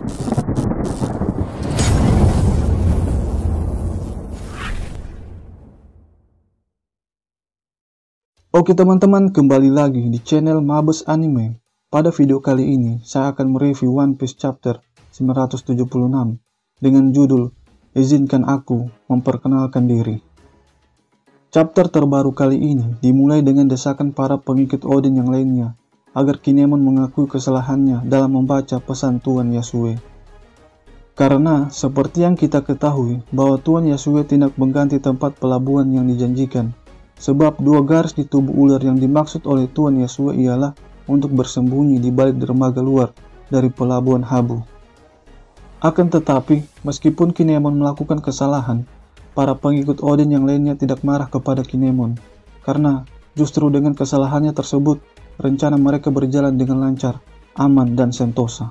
Oke teman-teman, kembali lagi di channel Mabes Anime. Pada video kali ini, saya akan mereview One Piece chapter 976 dengan judul Izinkan Aku Memperkenalkan Diri. Chapter terbaru kali ini dimulai dengan desakan para pengikut Oden yang lainnya agar Kinemon mengakui kesalahannya dalam membaca pesan Tuan Yasue. Karena seperti yang kita ketahui bahwa Tuan Yasue tidak mengganti tempat pelabuhan yang dijanjikan. Sebab dua garis di tubuh ular yang dimaksud oleh Tuan Yasue ialah untuk bersembunyi di balik dermaga luar dari pelabuhan Habu. Akan tetapi, meskipun Kinemon melakukan kesalahan, para pengikut Oden yang lainnya tidak marah kepada Kinemon, karena justru dengan kesalahannya tersebut, rencana mereka berjalan dengan lancar, aman, dan sentosa.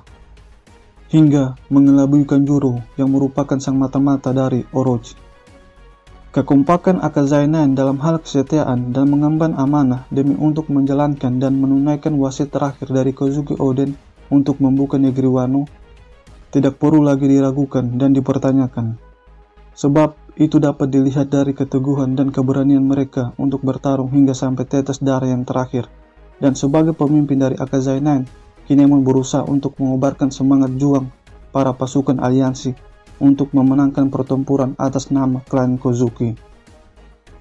Hingga mengelabui Kanjuro yang merupakan sang mata-mata dari Orochi. Kekompakan Akazai Nine dalam hal kesetiaan dan mengemban amanah demi untuk menjalankan dan menunaikan wasiat terakhir dari Kozuki Oden untuk membuka negeri Wano tidak perlu lagi diragukan dan dipertanyakan. Sebab itu dapat dilihat dari keteguhan dan keberanian mereka untuk bertarung hingga sampai tetes darah yang terakhir. Dan sebagai pemimpin dari Akazai Nine, Kinemon berusaha untuk mengobarkan semangat juang para pasukan aliansi untuk memenangkan pertempuran atas nama klan Kozuki.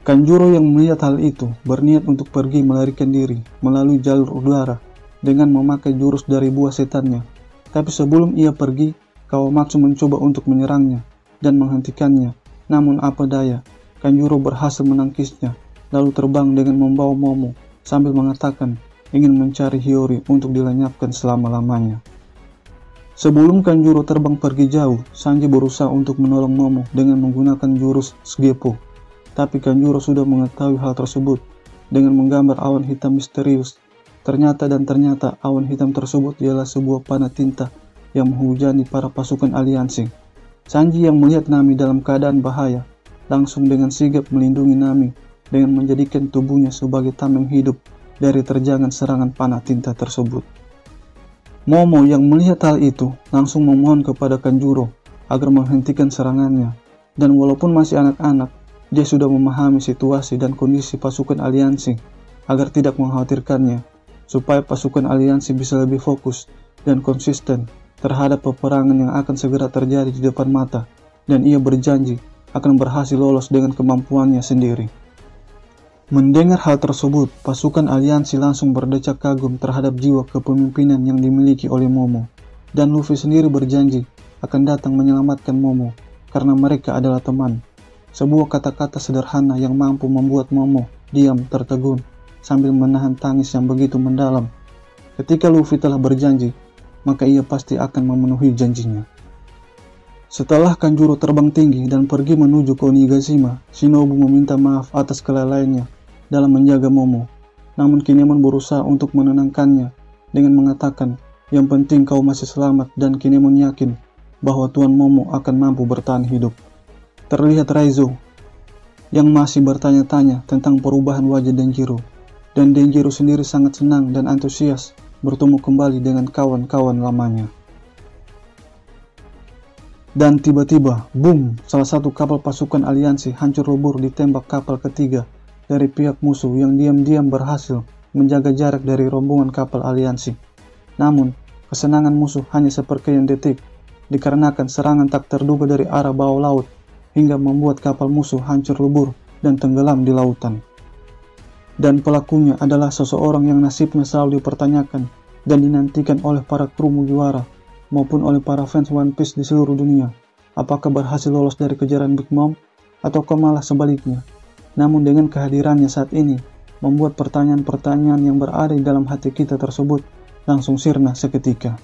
Kanjuro yang melihat hal itu berniat untuk pergi melarikan diri melalui jalur udara dengan memakai jurus dari buah setannya. Tapi sebelum ia pergi, Kawamatsu mencoba untuk menyerangnya dan menghentikannya. Namun apa daya, Kanjuro berhasil menangkisnya lalu terbang dengan membawa Momo sambil mengatakan ingin mencari Hiyori untuk dilenyapkan selama-lamanya. Sebelum Kanjuro terbang pergi jauh, Sanji berusaha untuk menolong Momo dengan menggunakan jurus Sgepo. Tapi Kanjuro sudah mengetahui hal tersebut dengan menggambar awan hitam misterius. Ternyata awan hitam tersebut ialah sebuah panah tinta yang menghujani para pasukan aliansi. Sanji yang melihat Nami dalam keadaan bahaya, langsung dengan sigap melindungi Nami dengan menjadikan tubuhnya sebagai tameng hidup dari terjangan serangan panah tinta tersebut. Momo yang melihat hal itu langsung memohon kepada Kanjuro agar menghentikan serangannya, dan walaupun masih anak-anak, dia sudah memahami situasi dan kondisi pasukan aliansi agar tidak mengkhawatirkannya, supaya pasukan aliansi bisa lebih fokus dan konsisten terhadap peperangan yang akan segera terjadi di depan mata, dan ia berjanji akan berhasil lolos dengan kemampuannya sendiri. Mendengar hal tersebut, pasukan aliansi langsung berdecak kagum terhadap jiwa kepemimpinan yang dimiliki oleh Momo, dan Luffy sendiri berjanji akan datang menyelamatkan Momo karena mereka adalah teman. Sebuah kata-kata sederhana yang mampu membuat Momo diam tertegun sambil menahan tangis yang begitu mendalam. Ketika Luffy telah berjanji, maka ia pasti akan memenuhi janjinya. Setelah Kanjuro terbang tinggi dan pergi menuju ke Onigashima, Shinobu meminta maaf atas kelalaiannya dalam menjaga Momo. Namun Kinemon berusaha untuk menenangkannya dengan mengatakan, yang penting kau masih selamat, dan Kinemon yakin bahwa Tuan Momo akan mampu bertahan hidup. Terlihat Raizo yang masih bertanya-tanya tentang perubahan wajah Denjiro, dan Denjiro sendiri sangat senang dan antusias bertemu kembali dengan kawan-kawan lamanya. Dan tiba-tiba, boom, salah satu kapal pasukan aliansi hancur lebur ditembak kapal ketiga dari pihak musuh yang diam-diam berhasil menjaga jarak dari rombongan kapal aliansi. Namun, kesenangan musuh hanya sepersekian detik, dikarenakan serangan tak terduga dari arah bawah laut hingga membuat kapal musuh hancur lebur dan tenggelam di lautan. Dan pelakunya adalah seseorang yang nasibnya selalu dipertanyakan dan dinantikan oleh para kru Mugiwara maupun oleh para fans One Piece di seluruh dunia. Apakah berhasil lolos dari kejaran Big Mom ataukah malah sebaliknya? Namun dengan kehadirannya saat ini, membuat pertanyaan-pertanyaan yang berada di dalam hati kita tersebut langsung sirna seketika.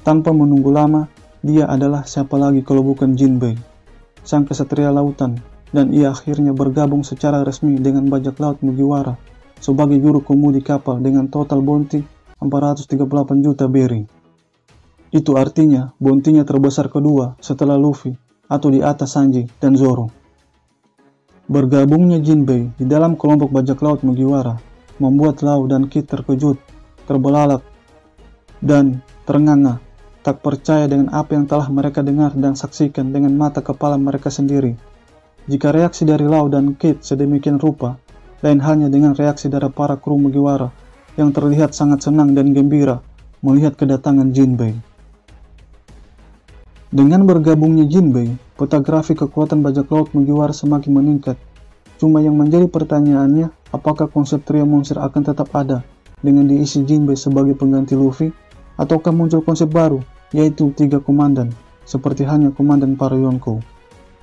Tanpa menunggu lama, dia adalah siapa lagi kalau bukan Jinbei, sang kesatria lautan, dan ia akhirnya bergabung secara resmi dengan bajak laut Mugiwara sebagai juru kemudi kapal dengan total bounty 438 juta beri. Itu artinya bounty-nya terbesar kedua setelah Luffy atau di atas Sanji dan Zoro. Bergabungnya Jinbei di dalam kelompok bajak laut Mugiwara membuat Law dan Kid terkejut, terbelalak, dan ternganga tak percaya dengan apa yang telah mereka dengar dan saksikan dengan mata kepala mereka sendiri. Jika reaksi dari Law dan Kate sedemikian rupa, lain halnya dengan reaksi dari para kru Mugiwara yang terlihat sangat senang dan gembira melihat kedatangan Jinbei. Dengan bergabungnya Jinbei, peta grafik kekuatan bajak laut Mugiwara semakin meningkat. Cuma yang menjadi pertanyaannya, apakah konsep trio monster akan tetap ada dengan diisi Jinbei sebagai pengganti Luffy, ataukah muncul konsep baru, yaitu 3 komandan, seperti halnya komandan para Yonkou.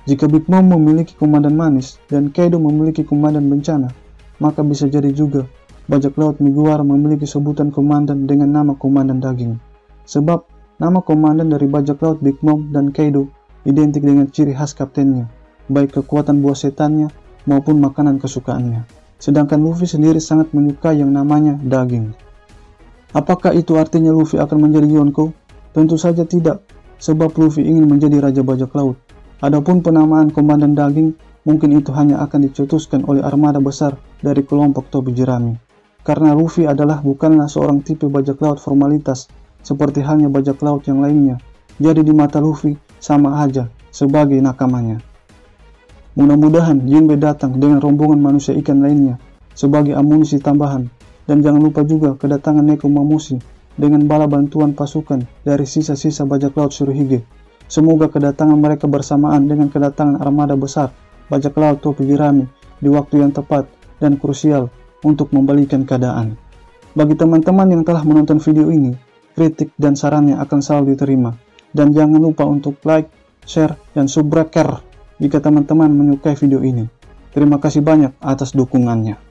Jika Big Mom memiliki komandan manis dan Kaido memiliki komandan bencana, maka bisa jadi juga bajak laut Mugiwara memiliki sebutan komandan dengan nama komandan daging. Sebab nama komandan dari bajak laut Big Mom dan Kaido identik dengan ciri khas kaptennya, baik kekuatan buah setannya maupun makanan kesukaannya. Sedangkan Luffy sendiri sangat menyukai yang namanya daging. Apakah itu artinya Luffy akan menjadi Yonkou? Tentu saja tidak, sebab Luffy ingin menjadi raja bajak laut. Adapun penamaan komandan daging, mungkin itu hanya akan dicetuskan oleh armada besar dari kelompok topi jerami. Karena Luffy bukanlah seorang tipe bajak laut formalitas, seperti halnya bajak laut yang lainnya. Jadi di mata Luffy, sama aja sebagai nakamanya. Mudah-mudahan Jinbei datang dengan rombongan manusia ikan lainnya sebagai amunisi tambahan. Dan jangan lupa juga kedatangan Nekomamushi dengan bala bantuan pasukan dari sisa-sisa bajak laut Shirohige. Semoga kedatangan mereka bersamaan dengan kedatangan armada besar bajak laut topi jerami di waktu yang tepat dan krusial untuk membalikan keadaan. Bagi teman-teman yang telah menonton video ini, kritik dan sarannya akan selalu diterima. Dan jangan lupa untuk like, share, dan subscribe jika teman-teman menyukai video ini. Terima kasih banyak atas dukungannya.